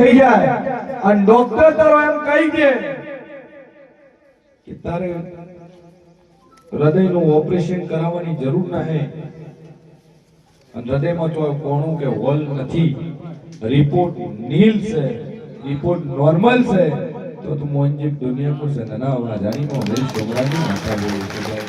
થઈ જાય અને ડોક્ટર તારો એમ કહી દે કે તારે હૃદયનું ઓપરેશન કરાવવાની જરૂર નહીં અને હૃદયમાં તો કોણું કે હોલ નથી, રિપોર્ટ નીલ છે, રિપોર્ટ નોર્મલ છે, તો તું મોંજી દુનિયા કો સના વાજાની નો મેલ છોકરાની માથા બોલું છું ભાઈ.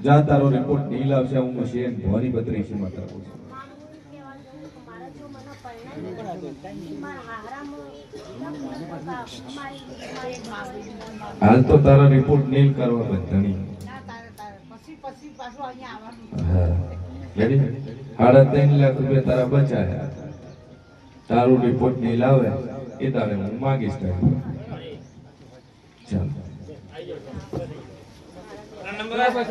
જા તારો રિપોર્ટ નીલ આવશે, હું મશીન ભવાની 32 માથા બોલું છું. હાલ તો તારા રિપોર્ટ નીલ કરવા બંધણી. હા રેડી. 3.5 લાખ રૂપિયા તારા બચાયા. તારું રિપોર્ટ નીલ આવે એ તારે હું માગીશ તારે. ચાલ નંબર આવી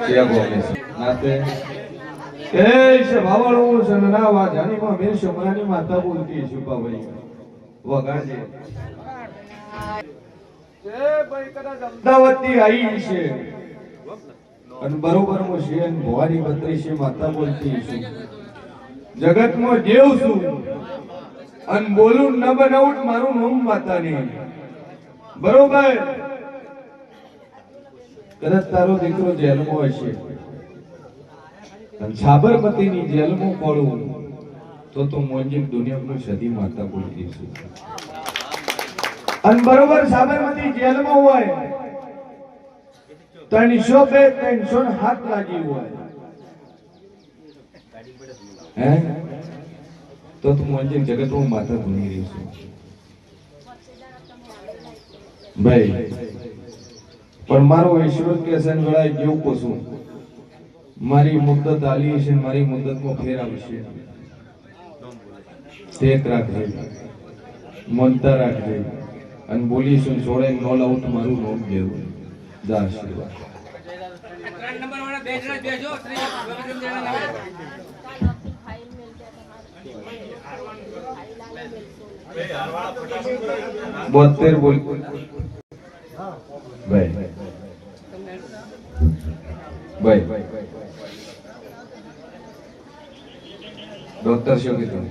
ગયો નાતે એ છે ભાવાળો સનના વાજાની માં મેર શમરાની માતા બોલતી શુભા ભાઈ વગાડજે એ ભાઈ કદાચ અમદાવાદથી આવી છે અને બરોબર મો છે ભવાની 32 માતા બોલતી છું. જગતમાં દેવ છું અને બોલું ન બનાવું મારું નામ માતાની બરોબર. કદાચ તારો દીકરો જેલમાં હશે અને સાબરમતીની જેલમાં પડવું તો તું મોંજી દુનિયામાં સદી માતા બોલતી છું. અને બરોબર સાબરમતી જેલમાં હોય 307 લાગી હોય હે તો તું મોંજી જગતમાં માતા બની રહી છું ભાઈ. પણ મારો ઈશ્વર કે સંગળાય કેવું કોશું મારી મુદ્દત આલી છે, મારી મુદ્દતમાં ફેર આવશે. ટેક રાખજે, મનતા રાખજે અને બોલીશું છોડે નો લાઉટ મારું નોમ લેવું. જા આશીર્વાદ. નંબર વાળા બેજો 72 બોલ ભાઈ ભાઈ ડોક્ટર શું કીધું?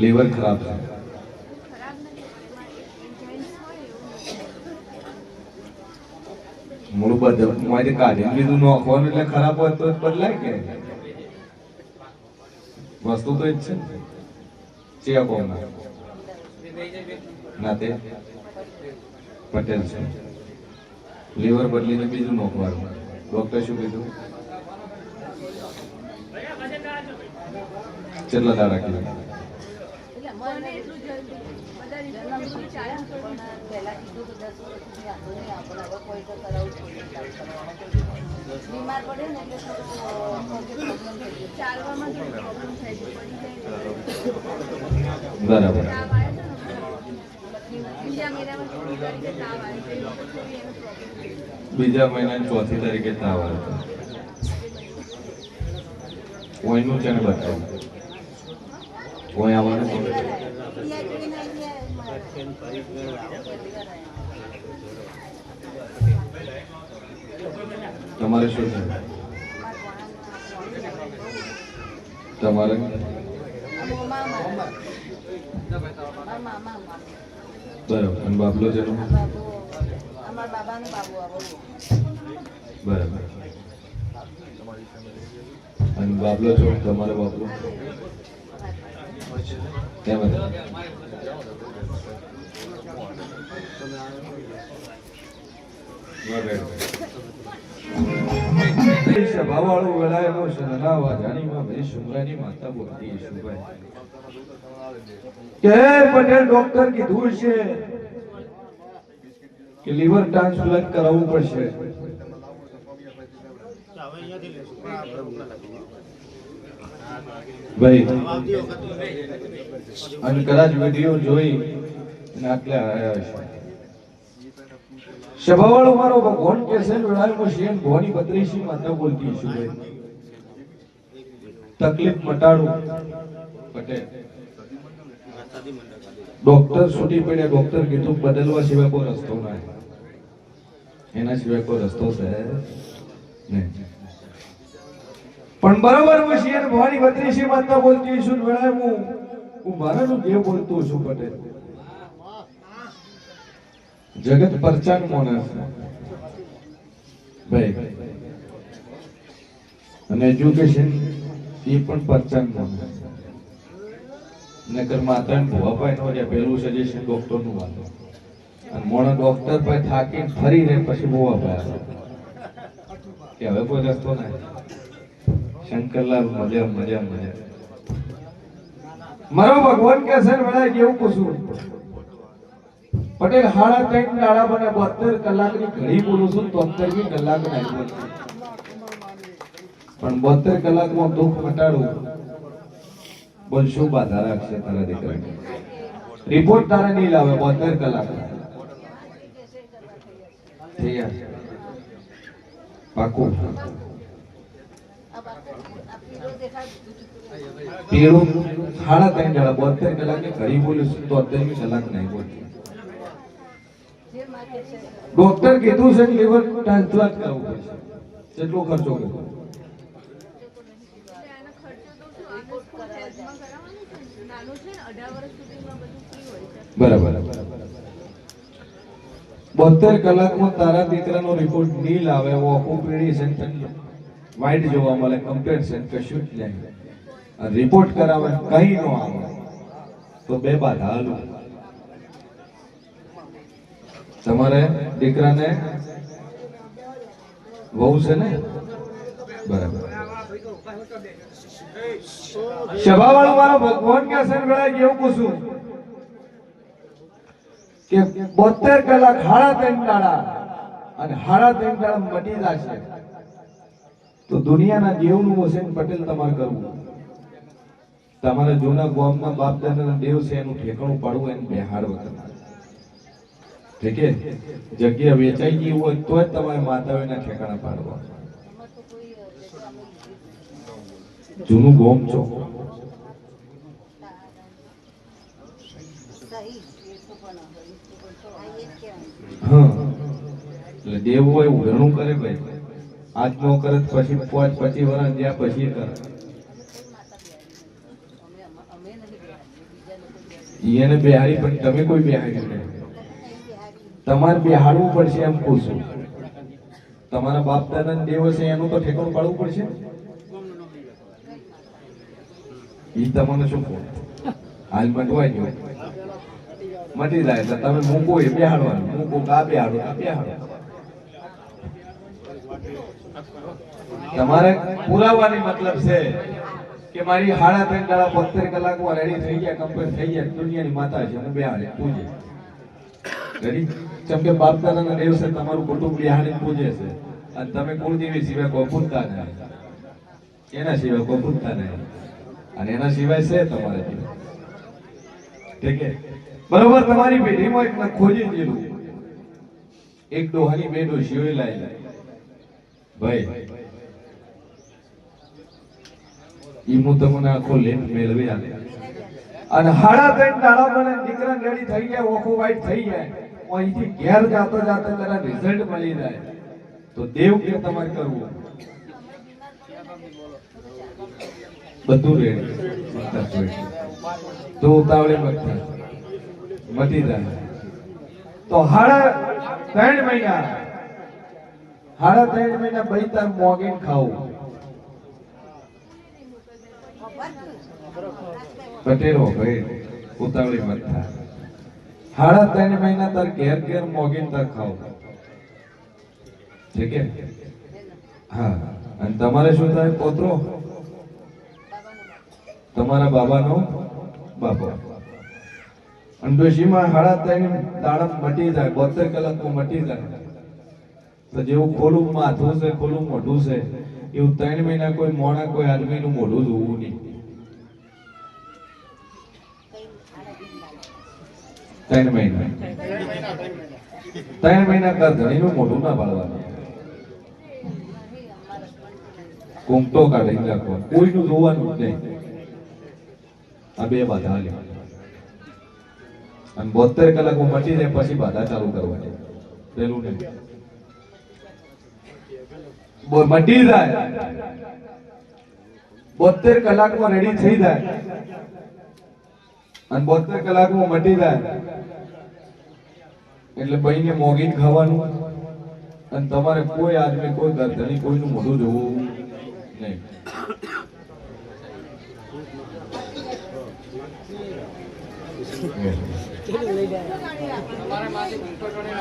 લીવર ખરાબ છે. મૂળ બધું મારી કાઢી લીધું નોખવાનું એટલે ખરાબ હોય તો બદલાય કે વસ્તુ તો જ છે ને. ચિયા કોમ નાતે પટેલ છે. લીવર બદલીને બીજું નોખવાનું. ડોક્ટર શું કીધું? કેટલા દાડા કીધું? બરાબર. બીજા મહિનાની 4મી તારીખે તાવ આવ્યો. કોઈનું છે ને બતાવું કોઈ આવવાનું તમારે શું છે? તમારે બરાબર. અને બાબલો છે બરાબર. અને બાબલો છો તમારો બાબલો કેમ હતા? ભાવાળું વેલાયનો સનનાવા જાણીમાં ભાઈ સુમરાની માતા બોલતી ઈશુભાઈ કે પટેલ ડોક્ટર કીધું છે કે લીવર ટ્રાન્સપ્લાન્ટ કરાવવું પડશે. ભાઈ અને કદાચ વિડીયો જોઈ અને આટલે આવ્યા છે. સભાવાળો મારો ભગવાન કે છે વેળામાં શેન ભવાની 32 માતા બોલતી છું ભાઈ. તકલીફ મટાડું પટેલ. ડોક્ટર છૂટી પડ્યા. ડોક્ટર કીધું બદલવા સિવાય કોઈ રસ્તો ના. એના સિવાય કોઈ રસ્તો છે નહીં. પણ બરોબર હું શિયર ભવાની બત્રીસી માતા બોલતી છું વેળાએ હું મારાનું જે બોલતો છું પટેલ જગત પરચાન માણસ ભાઈ અને એજ્યુકેશન એ પણ પરચાન માણસ નકર માતા ભોપાઈ નો જે પહેલું સજેશન ડોક્ટર નું વાલો અને મોણો ડોક્ટર પર થાકીને ફરી રે પછી ભોપાઈ કે હવે કોઈ રસ્તો નહીં. શંકરલાલ મજા મજા મજા મારો ભગવાન કે છે વેળા કેવું પૂછું પટેલ હાડા 3 દાડા બને 72 કલાકની ઘડી બોલું છું 73મી કલાક નહીં બોલતો પણ 72 કલાકમાં દુઃખ મટાડું બોલ શું બાધા રાખશે તારા દીકરાને રિપોર્ટ તારે નહીં લાવે 72 કલાક તૈયાર પાકું પીળું હાડા 3 દાડા 72 કલાકની ઘડી બોલું છું 73મી કલાક નહીં બોલતી. ડોક્ટર કીધું છે લીવર ટ્રાન્સપ્લાન્ટ કરવું પડશે. કેટલો ખર્ચો કર્યો? બરાબર 72 કલાકમાં તારા દીકરાનો રિપોર્ટ નહીં લાવે ઓપરેશન વાઇટ જોવા મળે કમ્પેરિઝન કશું જ નહીં રિપોર્ટ કરાવે કઈ નો આવે તો બે બાધા હાલું. તમારે દીકરાને વહુ છે ને બરાબર સભાવાળો મારો ભગવાન કે છે વેળા કેવું પૂછું કે 72 કલાક હાડા 3 દાડા અને હાડા 3 દાડા મટી જશે તો દુનિયાના દેવનું વસન પટેલ તમારે કરવું. તમારે જૂના ગામના બાપ દાદાના દેવ છે એનું ઠેકાણું પાડવું એને બેહાડવું તમારે. ઠીક છે જગ્યા વેચાઈ ગઈ હોય તો જ તમારે માતાઓના ઠેકાણા પાડવા. જૂનું ગોમ છો હા એટલે દેવ હોય ઉઘરણું કરે ભાઈ આજ નો કરે પછી 5-25 વર્ષ જ્યાં પછી કરે એને બેહાડી પણ તમે કોઈ બેહાડી નહીં તમારે બેહાડવું પડશે એમ પૂછું. તમારા બાપ દાદા દેવ છે એનું તો ઠેકાણું પાડવું પડશે. ઈ તમને શું કહો હાલ મટવાઈ ગયો મટી જાય એટલે તમે મૂકો એ બેહાડવાનું મૂકો કા બેહાડો કા બેહાડો. તમારે પુરાવાની મતલબ છે કે મારી હાડા 3 દાડા 72 કલાકમાં રેડી થઈ ગયા કમ્પ્લીટ થઈ ગયા દુનિયાની માતા છે હું બેહાડે પૂજે રેડી જેમ કે બાપ દાદાના દેવ છે તમારું કુટુંબ બેહાડીને પૂજે છે અને તમે કુળદેવી સિવાય કોઈ પૂજતા નહીં એના સિવાય કોઈ પૂજતા નહીં અને એના સિવાય છે તમારે ઠીક છે બરોબર. તમારી પેઢીમાં એક ખોજી દીધું એક ડોહાની બે ડોશીઓ લાવી ભાઈ ઈ હું તમને આખો લેખ મેળવી આલે અને હાડા 3 દાડા મને દીકરા રેડી થઈ ગયા ઓખો વાઈટ થઈ જાય અહીંથી ઘેર જાતો જાતો તારા રિઝલ્ટ મળી જાય તો દેવ કે તમારે કરવું બધું રેડી તો ઉતાવળે મટી જાય તો હાડા 3 મહિના ભાઈ તાર મોગીને ખાવું પટેલો ભાઈ ઉતાવળી મત થાય. હાડા 3 મહિના તાર ઘેર ઘેર મોગીને તાર ખાવું ઠીક છે હા. અને તમારે શું થાય પોતરો તમારા બાબાનો બાપો અંડોશીમાં હાડા 3 દાડા મટી જાય 72 કલાકમાં મટી જાય તો જેવું ખોલું માથું છે ખોલું મોઢું છે એવું 3 મહિના કોઈ મોણા કોઈ આદમીનું મોઢું જોવું નહીં. 3 મહિના કર ધણીનું મોઢું ના પાડવાનું કુમતો કાઢી રાખો કોઈનું જોવાનું જ નહીં. આ બે બાધા હાલી અને 72 કલાકમાં મટી જાય પછી બાધા ચાલુ કરવાની પેલું નહીં મટી જાય 72 કલાકમાં રેડી થઈ જાય અને 72 કલાકમાં મટી જાય એટલે ભાઈને મોગીને ખાવાનું અને તમારે કોઈ આદમી કોઈ ગરધણી કોઈનું મોઢું જોવું નહીં.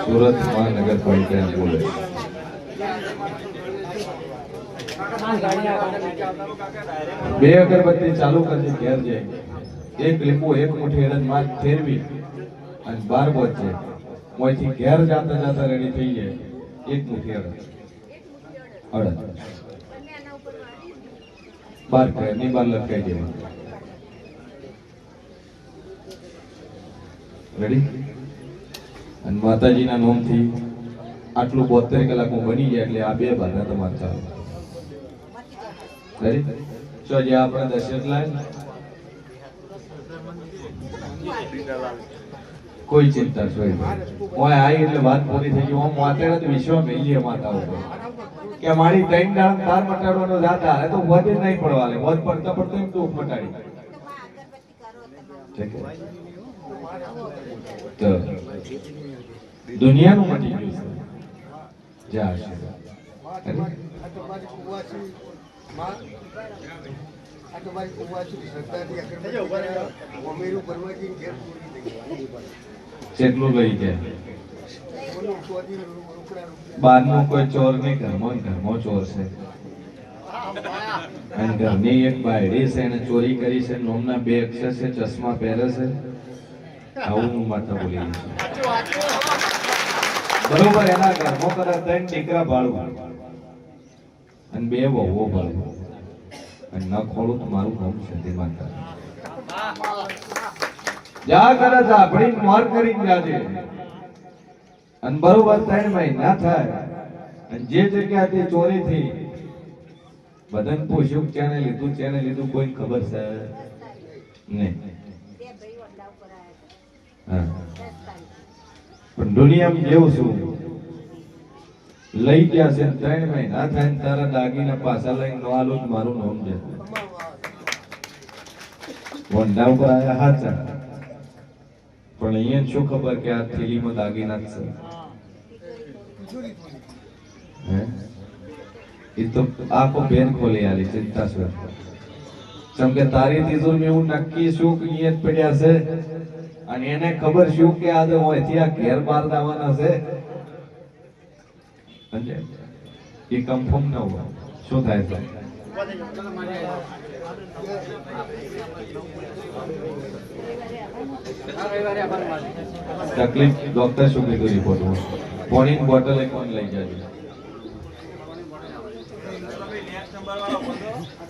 સુરત મહાનગરપાલિકા બોલે બે અગરબત્તી ચાલુ કરજે ઘેર જાય એક લીંબુ એક મુઠ્ઠી અડદ માં ફેરવી અને 12 વચ્ચે મોયથી ઘેર જાતા જાતા રેડી થઈ જાય એક મુઠ્ઠી અડદ 12 ઘરની બહાર લટકાઈ દેવા. રેડી અને માતાજીના નામથી આટલું 72 કલાકમાં બની જાય એટલે આ બે બાધા તમારે ચાલુ. રેડી જો જે આપણે દશરથ લાય કોઈ ચિંતા છોડી ઓય આવી એટલે વાત પૂરી થઈ ગઈ. હું માતાને તો વિશ્વ મેલીએ માતા ઉપર કે મારી 3 દાડા તાર મટાડવાનો જાતા હે તો વધે નહીં પડવા લે વધ પડતા પડતો એમ તો મટાડી તો દુનિયાનું મટી ગયું છે જા કેટલું લઈ જાય બહારનો કોઈ ચોર નહીં ઘરમાં ચોર છે અને ઘરની એક બાયડી છે એને ચોરી કરી છે નોમના 2 અક્ષર છે ચશ્મા પહેરે છે આવું માતા બોલી બરોબર. એના ઘરમાં કદાચ 3 દીકરા ભાળું અને 2 વહુઓ ભાળું અને ન ખોલું તો મારું નામ સતી માતા જા કદાચ આપણી માર કરી જાજે અને બરોબર 3 મહિના થાય અને જે જગ્યાથી ચોરી થઈ બદન પોષક ચાને લીધું કોઈ ખબર છે નહીં. પણ દુનિયામાં જેવું છું લઈ ગયા છે 3 મહિના થાય તારા દાગીના પાછા લઈને નો આલું મારું નામ છે વંડા ઉપર આયા હાચા પણ અહીંયા શું ખબર કે આ થેલીમાં દાગીના છે એ તો આખો બેન ખોલી આલી ચિંતા શું કેમ કે તારી તિજોરી એવું નક્કી શું કે અહીંયા પડ્યા છે અને એને ખબર શું કે આજે અહીંથી આ ઘેર બહાર જવાના છે એ કન્ફર્મ ન હોય શું થાય છે તકલીફ ડોક્ટર શું કીધું રિપોર્ટમાં પાણીની બોટલ એક લઈ જાય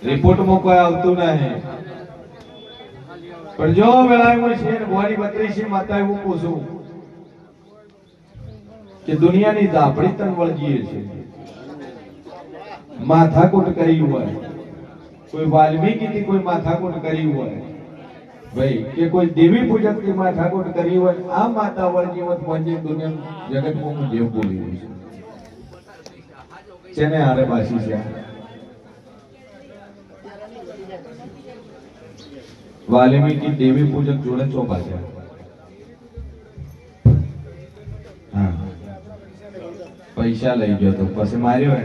રિપોર્ટમાં કોઈ આવતું નહીં પણ જો વેળામાં છે ભવાની 32 માતા એવું પૂછું કે દુનિયાની ઝાપડી તન વળગીએ છે માથાકૂટ કરી હોય કોઈ વાલ્મીકી કોઈ માથાકૂટ કરી હોય ભાઈ કે કોઈ દેવી પૂજક ની માથાકૂટ કરી હોય આ માતા વળગી હોય પહોંચી દુનિયા જગતમાં હું જેવું બોલી રહ્યું છું જેને આરે બાસી છે વાલ્મીકી દેવી પૂજક જોડે ચોપા છે પૈસા લઈ ગયો તો પછી માર્યો